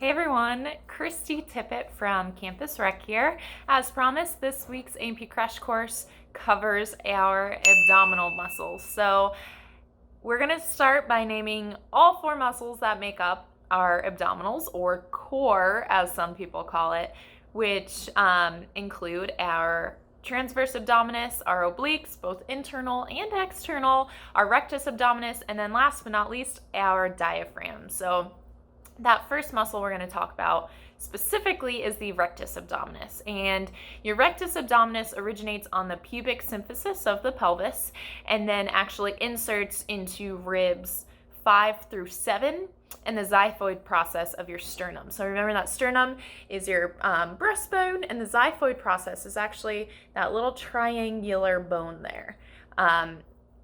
Hey everyone, Christie Tippett from Campus Rec here. As promised, this week's A&P Crash Course covers our abdominal muscles. So we're going to start by naming all four muscles that make up our abdominals, or core as some people call it, which include our transverse abdominis, our obliques, both internal and external, our rectus abdominis, and then last but not least, our diaphragm. So that first muscle we're going to talk about specifically is the rectus abdominis. And your rectus abdominis originates on the pubic symphysis of the pelvis and then actually inserts into ribs 5 through 7 and the xiphoid process of your sternum. So remember that sternum is your breastbone, and the xiphoid process is actually that little triangular bone there,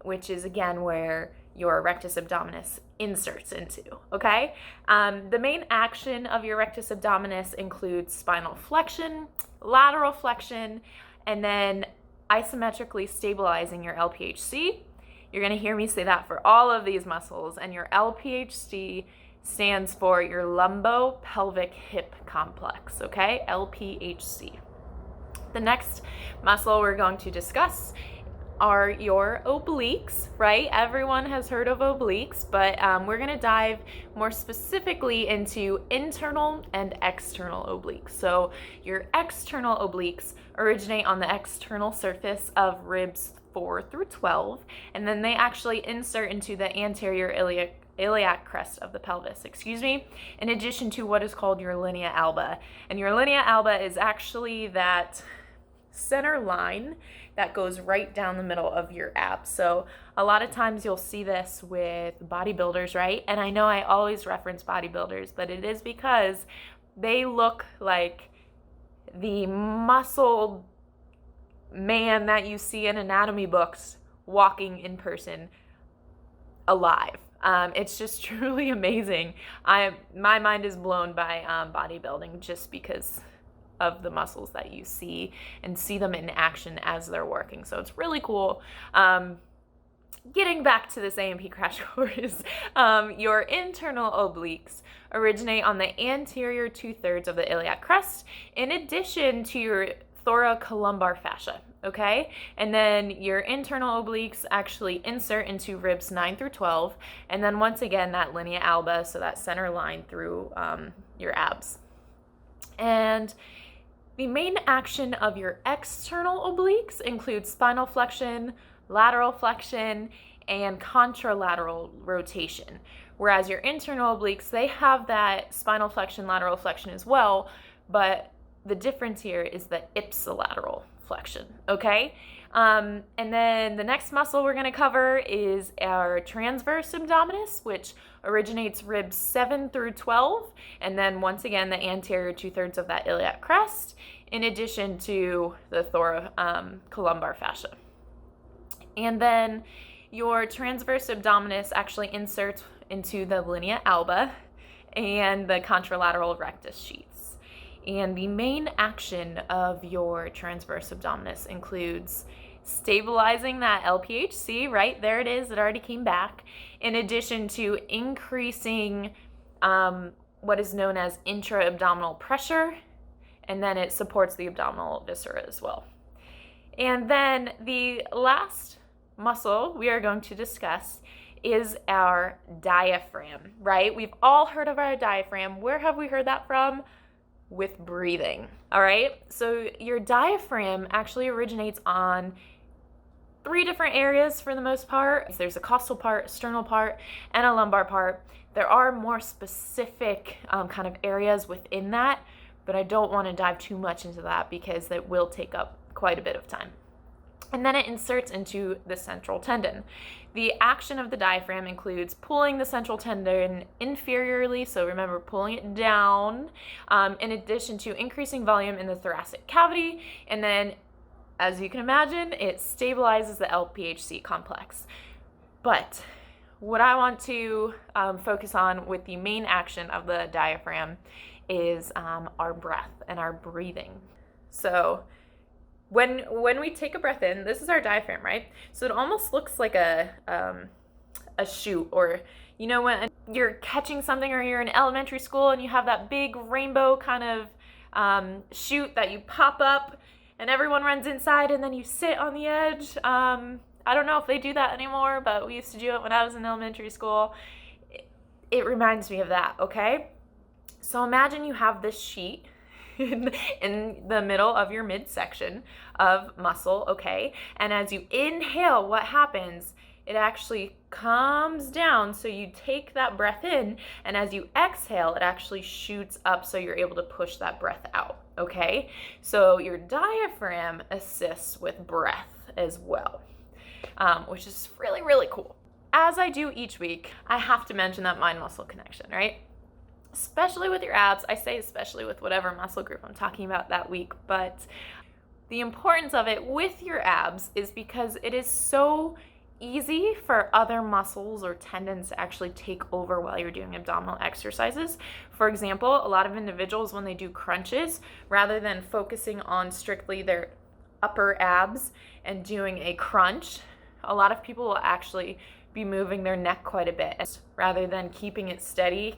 which is again where your rectus abdominis inserts into, okay? The main action of your rectus abdominis includes spinal flexion, lateral flexion, and then isometrically stabilizing your LPHC. You're gonna hear me say that for all of these muscles, and your LPHC stands for your lumbopelvic hip complex, okay? LPHC. The next muscle we're going to discuss are your obliques, right? Everyone has heard of obliques, but we're gonna dive more specifically into internal and external obliques. So your external obliques originate on the external surface of ribs 4 through 12, and then they actually insert into the anterior iliac crest of the pelvis, in addition to what is called your linea alba. And your linea alba is actually that center line that goes right down the middle of your abs. So a lot of times you'll see this with bodybuilders, right? And I know I always reference bodybuilders, but it is because they look like the muscled man that you see in anatomy books walking in person alive. It's just truly amazing. My mind is blown by bodybuilding just because of the muscles that you see and see them in action as they're working. So it's really cool. Getting back to this A&P crash course, your internal obliques originate on the anterior 2/3 of the iliac crest, in addition to your thoracolumbar fascia, okay? And then your internal obliques actually insert into ribs 9 through 12, and then once again, that linea alba, so that center line through your abs. And the main action of your external obliques includes spinal flexion, lateral flexion, and contralateral rotation. Whereas your internal obliques, they have that spinal flexion, lateral flexion as well, but the difference here is the ipsilateral flexion, okay? And then the next muscle we're gonna cover is our transverse abdominis, which originates ribs 7 through 12, and then once again, the anterior 2/3 of that iliac crest, in addition to the thoracolumbar fascia. And then your transverse abdominis actually inserts into the linea alba and the contralateral rectus sheaths. And the main action of your transverse abdominis includes stabilizing that LPHC, right? There it is, it already came back, in addition to increasing what is known as intra-abdominal pressure, and then it supports the abdominal viscera as well. And then the last muscle we are going to discuss is our diaphragm, right? We've all heard of our diaphragm. Where have we heard that from? With breathing, all right? So your diaphragm actually originates on 3 different areas for the most part. There's a costal part, sternal part, and a lumbar part. There are more specific kind of areas within that, but I don't want to dive too much into that because that will take up quite a bit of time. And then it inserts into the central tendon. The action of the diaphragm includes pulling the central tendon inferiorly, so remember pulling it down, in addition to increasing volume in the thoracic cavity, and then, as you can imagine, it stabilizes the LPHC complex. But what I want to focus on with the main action of the diaphragm is our breath and our breathing. So when we take a breath in, this is our diaphragm, right? So it almost looks like a chute, or you know when you're catching something, or you're in elementary school and you have that big rainbow kind of chute that you pop up and everyone runs inside and then you sit on the edge. I don't know if they do that anymore, but we used to do it when I was in elementary school. It reminds me of that, okay? So imagine you have this sheet in the middle of your midsection of muscle, okay? And as you inhale, what happens? It actually comes down, so you take that breath in, and as you exhale, it actually shoots up so you're able to push that breath out, okay? So your diaphragm assists with breath as well, which is really, really cool. As I do each week, I have to mention that mind-muscle connection, right? Especially with your abs. I say especially with whatever muscle group I'm talking about that week, but the importance of it with your abs is because it is so easy for other muscles or tendons to actually take over while you're doing abdominal exercises. For example, a lot of individuals, when they do crunches, rather than focusing on strictly their upper abs and doing a crunch, a lot of people will actually be moving their neck quite a bit rather than keeping it steady,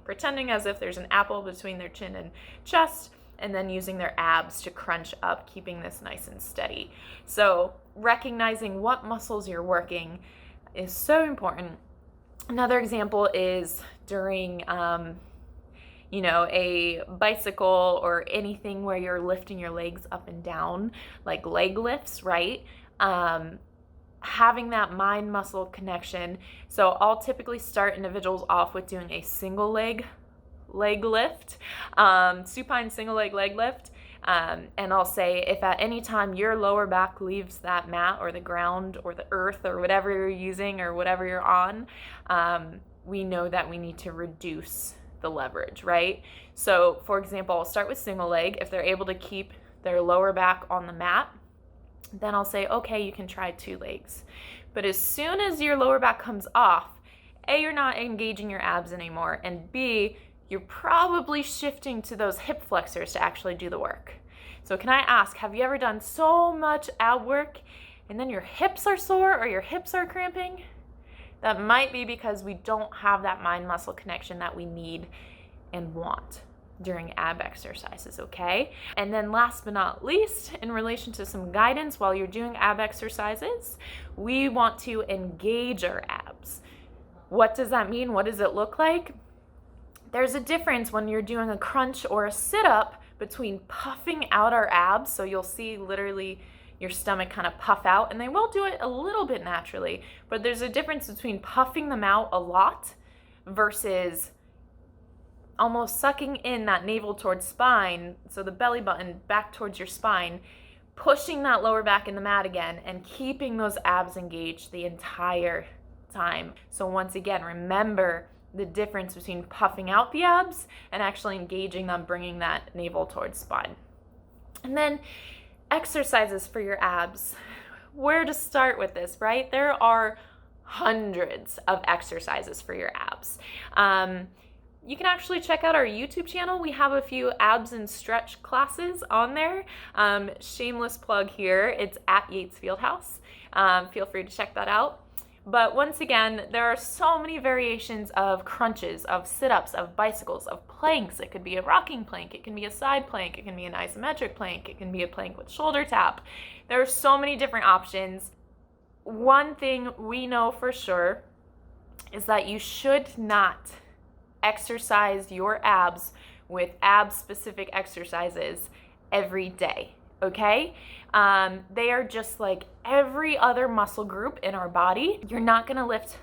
pretending as if there's an apple between their chin and chest, and then using their abs to crunch up, keeping this nice and steady. So recognizing what muscles you're working is so important. Another example is during a bicycle or anything where you're lifting your legs up and down, like leg lifts, right? Having that mind muscle connection. So I'll typically start individuals off with doing a single leg lift, supine single leg lift. And I'll say, if at any time your lower back leaves that mat or the ground or the earth or whatever you're using or whatever you're on, we know that we need to reduce the leverage, right? So for example, I'll start with single leg. If they're able to keep their lower back on the mat, then I'll say, okay, you can try 2 legs. But as soon as your lower back comes off, A, you're not engaging your abs anymore, and B, you're probably shifting to those hip flexors to actually do the work. So can I ask, have you ever done so much ab work and then your hips are sore or your hips are cramping? That might be because we don't have that mind muscle connection that we need and want during ab exercises, okay? And then last but not least, in relation to some guidance while you're doing ab exercises, we want to engage our abs. What does that mean? What does it look like? There's a difference when you're doing a crunch or a sit-up between puffing out our abs, so you'll see literally your stomach kind of puff out, and they will do it a little bit naturally, but there's a difference between puffing them out a lot versus almost sucking in that navel towards spine, so the belly button back towards your spine, pushing that lower back in the mat again, and keeping those abs engaged the entire time. So once again, remember the difference between puffing out the abs and actually engaging them, bringing that navel towards spine. And then exercises for your abs. Where to start with this, right? There are hundreds of exercises for your abs. You can actually check out our YouTube channel. We have a few abs and stretch classes on there. Shameless plug here. It's at Yates Fieldhouse. Feel free to check that out. But once again, there are so many variations of crunches, of sit-ups, of bicycles, of planks. It could be a rocking plank, it can be a side plank, it can be an isometric plank, it can be a plank with shoulder tap. There are so many different options. One thing we know for sure is that you should not exercise your abs with ab-specific exercises every day, okay? They are just like every other muscle group in our body. You're not gonna lift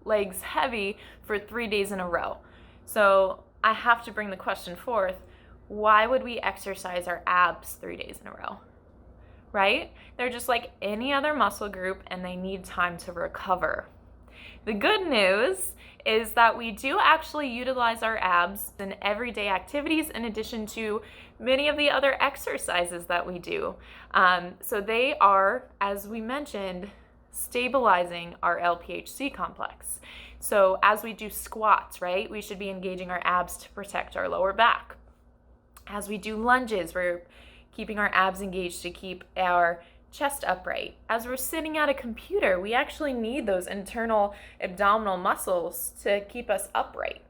legs heavy for 3 days in a row. So I have to bring the question forth, why would we exercise our abs 3 days in a row, right? They're just like any other muscle group and they need time to recover. The good news is that we do actually utilize our abs in everyday activities in addition to many of the other exercises that we do. So they are, as we mentioned, stabilizing our LPHC complex. So as we do squats, right, we should be engaging our abs to protect our lower back. As we do lunges, we're keeping our abs engaged to keep our chest upright. As we're sitting at a computer, we actually need those internal abdominal muscles to keep us upright.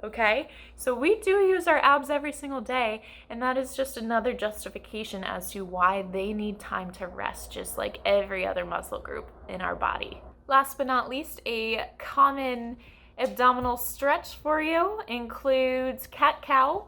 Okay, so we do use our abs every single day, and that is just another justification as to why they need time to rest, just like every other muscle group in our body. Last but not least, a common abdominal stretch for you includes cat-cow.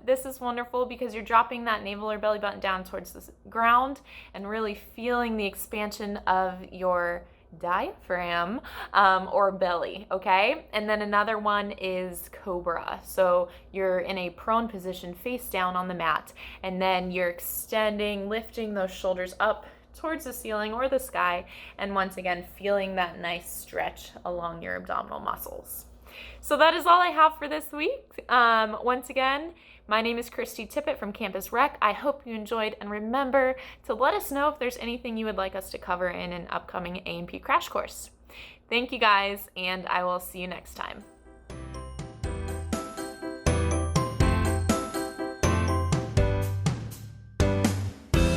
This is wonderful because you're dropping that navel or belly button down towards the ground and really feeling the expansion of your diaphragm or belly, okay? And then another one is cobra. So you're in a prone position face down on the mat, and then you're extending, lifting those shoulders up towards the ceiling or the sky, and once again feeling that nice stretch along your abdominal muscles. So that is all I have for this week. Once again, my name is Christie Tippett from Campus Rec. I hope you enjoyed, and remember to let us know if there's anything you would like us to cover in an upcoming A&P crash course. Thank you guys, and I will see you next time.